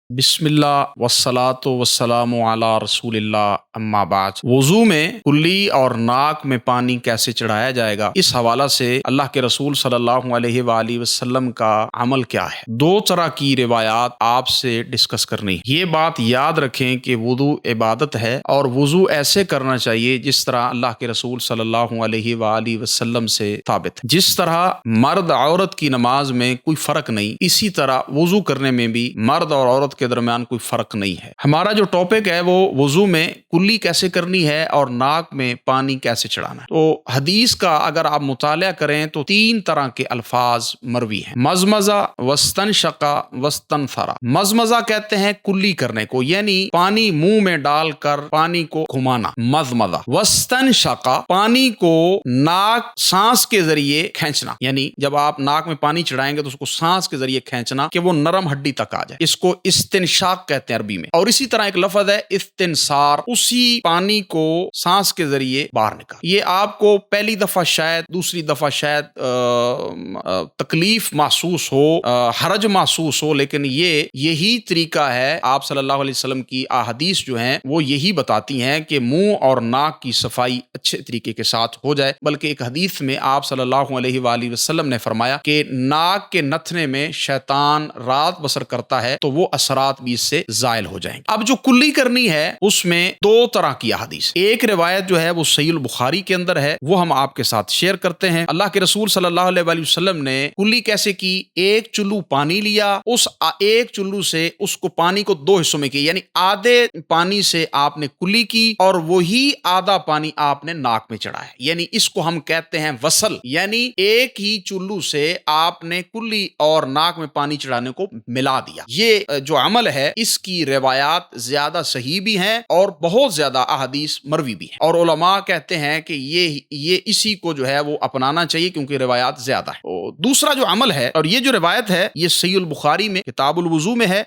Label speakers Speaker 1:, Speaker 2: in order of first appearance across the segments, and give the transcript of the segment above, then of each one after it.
Speaker 1: بسم اللہ والصلاۃ والسلام علی رسول اللہ اما بعد۔ وضو میں کلی اور ناک میں پانی کیسے چڑھایا جائے گا، اس حوالہ سے اللہ کے رسول صلی اللہ علیہ وآلہ وسلم کا عمل کیا ہے۔ دو طرح کی روایات آپ سے ڈسکس کرنی ہے۔ یہ بات یاد رکھیں کہ وضو عبادت ہے اور وضو ایسے کرنا چاہیے جس طرح اللہ کے رسول صلی اللہ علیہ وآلہ وسلم سے ثابت ہے۔ جس طرح مرد عورت کی نماز میں کوئی فرق نہیں، اسی طرح وضو کرنے میں بھی مرد اور عورت کے درمیان کوئی فرق نہیں ہے۔ ہمارا جو ٹاپک ہے وہ وضو میں کلی کیسے کرنی ہے اور ناک میں پانی کیسے چڑھانا ہے۔ تو حدیث کا اگر آپ مطالعہ کریں تو تین طرح کے الفاظ مروی ہیں: مزمزہ، واستنشق، واستنثر۔ مزمزہ کہتے ہیں کلی کرنے کو، یعنی پانی منہ میں ڈال کر پانی کو گھمانا، مزمزہ۔ واستنشق، پانی کو ناک سانس کے ذریعے کھینچنا، یعنی جب آپ ناک میں پانی چڑھائیں گے تو اس کو سانس کے ذریعے کھینچنا کہ وہ نرم ہڈی تک آ جائے، اس کو استنشاق کہتے ہیں عربی میں۔ اور اسی طرح ایک لفظ ہے استنثار، اسی پانی کو سانس کے ذریعے باہر نکال۔ یہ آپ کو پہلی دفعہ شاید، دوسری دفعہ شاید تکلیف محسوس ہو، حرج محسوس ہو، لیکن یہی طریقہ ہے۔ آپ صلی اللہ علیہ وسلم کی احادیث جو ہیں وہ یہی بتاتی ہیں کہ منہ اور ناک کی صفائی اچھے طریقے کے ساتھ ہو جائے۔ بلکہ ایک حدیث میں آپ صلی اللہ علیہ وآلہ وسلم نے فرمایا کہ ناک کے نتھنے میں شیطان رات بسر کرتا ہے تو وہ اثرات بھی اس سے زائل ہو جائیں گے۔ اب جو کلی کرنی ہے اس میں دو طرح کی احادیث، ایک روایت جو ہے وہ صحیح البخاری کے اندر ہے، وہ ہم آپ کے ساتھ شیئر کرتے ہیں۔ اللہ کے رسول صلی اللہ علیہ وآلہ وسلم نے کلی کیسے کی؟ ایک چلو پانی لیا، اس ایک چلو سے اس کو پانی کو دو حصوں میں کیا، یعنی آدھے پانی سے آپ نے کلی کی اور وہی آدھا پانی آپ نے ناک میں چڑھایا، یعنی اس کو ہم کہتے ہیں وصل، یعنی ایک ہی چلو سے آپ نے کلی اور ناک میں پانی چڑھانے کو ملا دیا۔ یہ جو عمل ہے اس کی روایات زیادہ صحیح بھی ہیں اور بہت زیادہ احادیث مروی بھی ہیں، اور علماء کہتے ہیں کہ یہ اسی کو جو ہے وہ اپنانا چاہیے کیونکہ روایات زیادہ ہے۔ دوسرا جو عمل ہے، اور یہ جو روایت ہے یہ صحیح البخاری میں کتاب الوضو میں ہے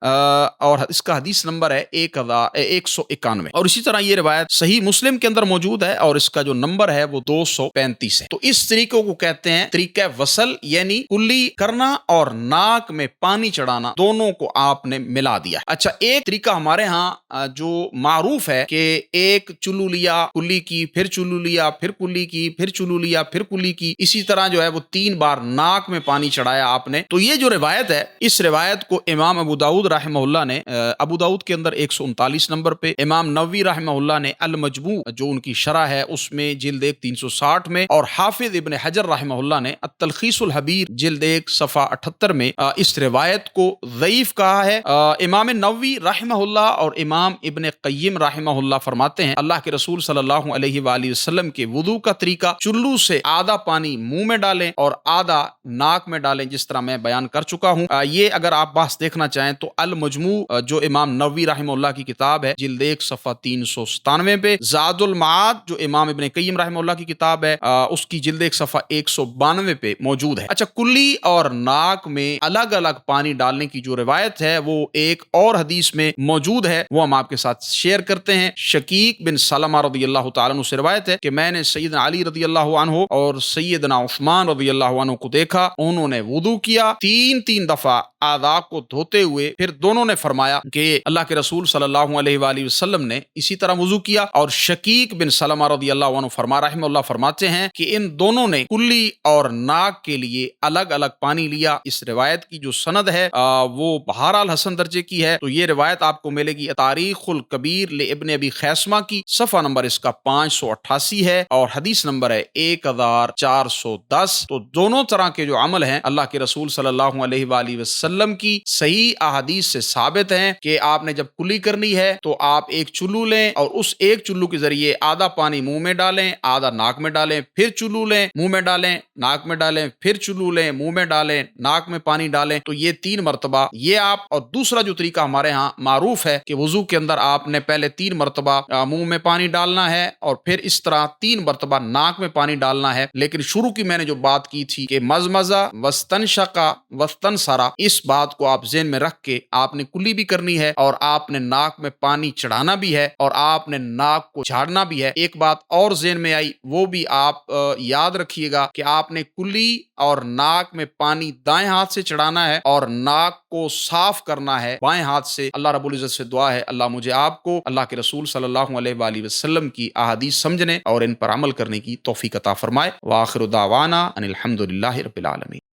Speaker 1: اور اس کا حدیث نمبر ہے 1191، اور اسی طرح یہ روایت صحیح مسلم کے اندر موجود ہے اور اس کا جو نمبر ہے وہ 235 ہے۔ تو اس طریقے کو کہتے ہیں طریقہ وصل، یعنی کلی کرنا اور ناک میں پانی چڑھانا، دونوں کو آپ نے ملا دیا۔ اچھا، ایک طریقہ ہمارے ہاں جو معروف ہے کہ ایک چلو لیا، کلی کی، پھر چلو لیا، پھر کلی کی، پھر چلو لیا، پھر کلی کی، اسی طرح جو ہے وہ 3 بار ناک میں پانی چڑھایا آپ نے۔ تو یہ جو روایت ہے، اس روایت کو امام ابو داؤد رحمہ اللہ نے ابو داؤد کے اندر 139 نمبر پہ، امام نووی رحمہ اللہ نے المجموع جو ان کی شرح ہے اس میں جلد 1 360 میں، اور حافظ ابن حجر رحمہ اللہ نے التلخیص الحبیر جلد 1 صفحہ 78 میں اس روایت کو ضعیف کہا ہے۔ امام نووی رحمہ اللہ اور امام ابن قیم رحمہ اللہ فرماتے ہیں اللہ کے رسول صلی اللہ علیہ وآلہ وسلم کے وضو کا طریقہ چلو سے آدھا پانی منہ میں ڈالیں اور آدھا ناک میں ڈالیں، جس طرح میں بیان کر چکا ہوں۔ یہ اگر آپ بحث دیکھنا چاہیں تو المجموع جو امام نووی رحمہ اللہ کی کتاب ہے جلد 1 صفحہ 397 پہ، زاد المعاد جو امام ابن قیم رحمہ اللہ کی کتاب ہے اس کی جلد 1 صفحہ 192 پہ موجود ہے۔ اچھا، کلی اور ناک میں الگ الگ پانی ڈالنے کی جو روایت ہے وہ ایک اور حدیث میں موجود ہے، وہ ہم آپ کے ساتھ شیئر کرتے ہیں۔ شقیق بن سلمہ رضی اللہ تعالیٰ عنہ سے روایت ہے کہ میں نے سیدنا علی رضی اللہ عنہ اور سیدنا عثمان رضی اللہ عنہ کو دیکھا، انہوں نے وضو کیا 3 دفعہ اعضاء کو دھوتے ہوئے، پھر دونوں نے فرمایا کہ اللہ کے رسول صلی اللہ علیہ وآلہ وسلم نے اسی طرح وضو کیا، اور شقیق بن سلمہ رضی اللہ عنہ رحمہ اللہ فرماتے ہیں کہ ان دونوں نے کلی اور ناک کے لیے الگ الگ پانی لیا۔ اس روایت کی جو سند ہے وہ بہرحال حسن درجے کی ہے۔ تو یہ روایت آپ کو ملے گی تاریخ الکبیر لابن ابی خیثمہ کی، صفحہ نمبر اس کا 588 ہے اور حدیث نمبر ہے 1410۔ تو دونوں طرح کے جو عمل ہیں اللہ کے رسول صلی اللہ علیہ وآلہ وسلم کی صحیح احادیث سے ثابت ہیں کہ آپ نے جب کلی کرنی ہے تو آپ ایک چلو لیں اور اس ایک چلو کے ذریعے آدھا پانی منہ میں ڈالیں، آدھا ناک میں ڈالیں، پھر چلو لیں، منہ میں ڈالیں، ناک میں ڈالیں، پھر چلو لیں، منہ میں ڈالیں، ناک میں پانی ڈالیں۔ تو یہ 3 مرتبہ یہ آپ، اور دوسرا جو طریقہ ہمارے ہاں معروف ہے کہ وضو کے اندر آپ نے پہلے 3 مرتبہ منہ میں پانی ڈالنا ہے اور پھر اس طرح 3 مرتبہ ناک میں پانی ڈالنا ہے۔ لیکن شروع کی میں نے جو بات کی تھی کہ مزمزہ، واستنشق، واستنثر، اس بات کو آپ ذہن میں رکھ کے آپ نے کلی بھی کرنی ہے اور آپ نے ناک میں پانی چڑھانا بھی ہے اور آپ نے ناک کو جھاڑنا بھی ہے۔ ایک بات اور ذہن میں آئی، وہ بھی آپ یاد رکھیے گا کہ آپ نے کلی اور ناک میں پانی دائیں ہاتھ سے چڑھانا ہے اور ناک کو صاف کرنا ہے ہے بائیں ہاتھ سے۔ اللہ رب العزت سے دعا ہے اللہ مجھے آپ کو اللہ کے رسول صلی اللہ علیہ وآلہ وسلم کی احادیث سمجھنے اور ان پر عمل کرنے کی توفیق عطا فرمائے۔ وآخر دعوانا ان الحمد للہ رب العالمین۔